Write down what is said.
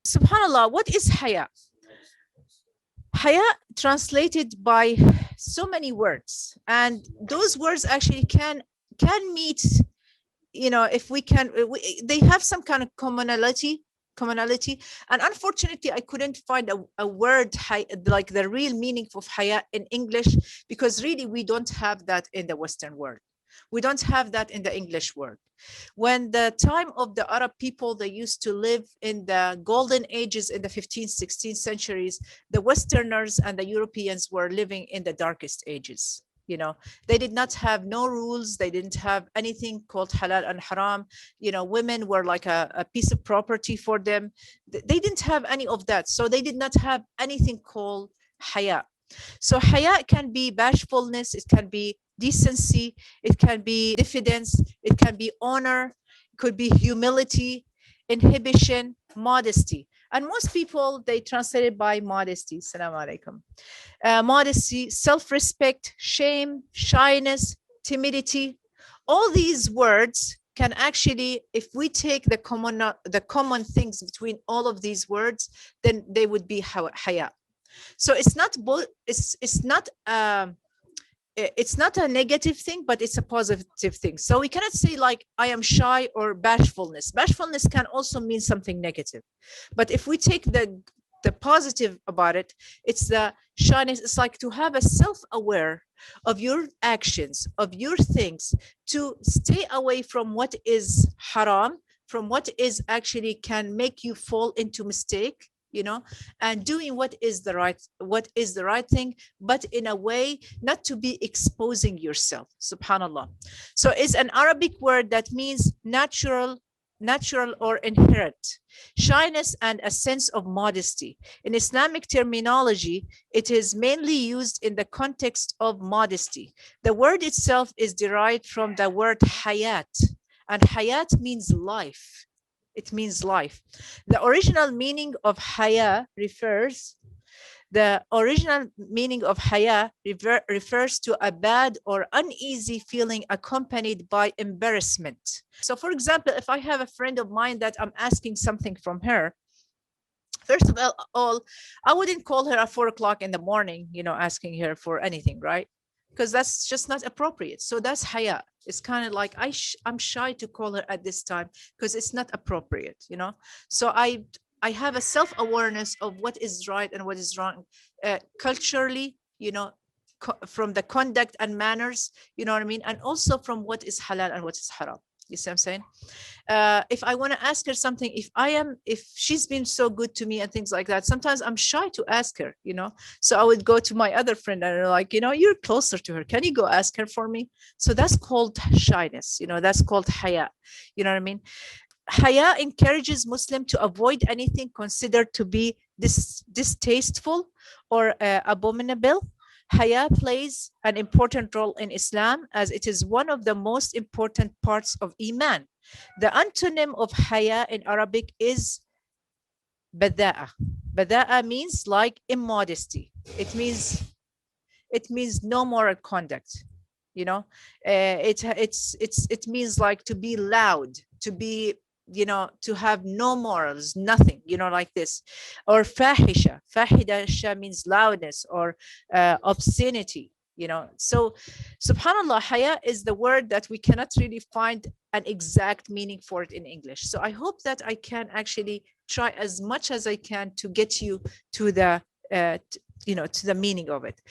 Subhanallah, what is Haya? Haya translated by so many words, and those words actually can meet, if we can, they have some kind of commonality, and unfortunately I couldn't find a word like the real meaning of Haya in English, because really we don't have that in the Western world. We don't have that in the English world. When the time of the Arab people, they used to live in the golden ages in the 15th, 16th centuries, the Westerners and the Europeans were living in the darkest ages. They did not have no rules. They didn't have anything called halal and haram. Women were like a piece of property for them. They didn't have any of that. So they did not have anything called haya. So haya can be bashfulness. It can be decency. It can be diffidence. It can be honor. It could be humility, inhibition, modesty. And most people, they translate it by modesty. Assalamu alaikum. Modesty, self-respect, shame, shyness, timidity. All these words can actually, if we take the common things between all of these words, then they would be haya. So it's not both. It's not a negative thing, but it's a positive thing. So we cannot say like I am shy or bashfulness. Bashfulness can also mean something negative. But if we take the positive about it, it's the shyness. It's like to have a self-aware of your actions, of your things, to stay away from what is haram, from what is actually can make you fall into mistake, and doing what is the right thing, but in a way not to be exposing yourself. Subhanallah. So it's an Arabic word that means natural or inherent, shyness and a sense of modesty. In Islamic terminology, it is mainly used in the context of modesty. The word itself is derived from the word hayat, and hayat means life. It means life. The original meaning of haya refers to a bad or uneasy feeling accompanied by embarrassment. So for example, if I have a friend of mine that I'm asking something from her, first of all, I wouldn't call her at 4 o'clock in the morning, asking her for anything, right? Because that's just not appropriate. So that's haya. It's kind of like I'm shy to call her at this time because it's not appropriate, So I have a self-awareness of what is right and what is wrong, culturally, from the conduct and manners, you know what I mean? And also from what is halal and what is haram. You see what I'm saying? If I want to ask her something, if she's been so good to me and things like that, sometimes I'm shy to ask her, So I would go to my other friend and like, you're closer to her. Can you go ask her for me? So that's called shyness, that's called haya. You know what I mean? Haya encourages Muslim to avoid anything considered to be distasteful or abominable. Haya plays an important role in Islam as it is one of the most important parts of Iman. The antonym of haya in Arabic is bada'a. Bada'a means like immodesty. It means no moral conduct. It means like to be loud, to be, to have no morals, nothing, like this. Or fahisha. Fahisha means loudness or obscenity, So subhanallah, haya is the word that we cannot really find an exact meaning for it in English. So I hope that I can actually try as much as I can to get you to the to the meaning of it.